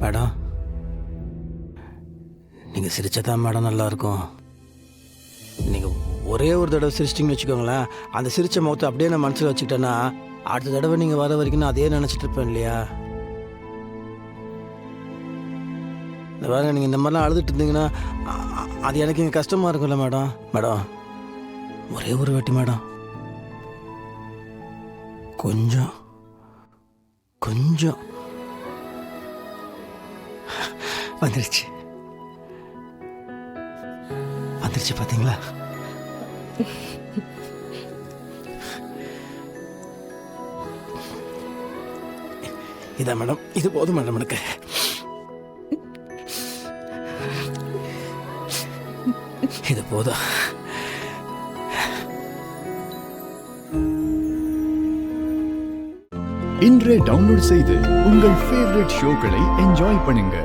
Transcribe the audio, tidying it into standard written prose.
Madam, நீங்கள் சிரிச்சதான் madam நல்லாயிருக்கும். நீங்கள் ஒரே ஒரு தடவை சிரிச்சிட்டிங்கன்னு வச்சுக்கோங்களேன், அந்த சிரிச்ச முகத்தை அப்படியே நான் மனசில் வச்சுக்கிட்டேன்னா அடுத்த தடவை நீங்கள் வர வரைக்கும் நான் அதே நினச்சிட்டு இருப்பேன் இல்லையா? இந்த வேலை நீங்கள் இந்த மாதிரிலாம் அழுதுட்டு இருந்தீங்கன்னா அது எனக்கு இங்கே கஷ்டமாக இருக்கும்ல மேடம். மேடம், ஒரே ஒரு வாட்டி மேடம், கொஞ்சம் கொஞ்சம் வந்துருச்சு வந்துருச்சு பார்த்தீங்களா? இதான் மேடம், இது போதும் மேடம் எனக்கு. இது போதும். இன்றே டவுன்லோட் செய்து உங்கள் ஃபேவரட் ஷோக்களை என்ஜாய் பண்ணுங்க.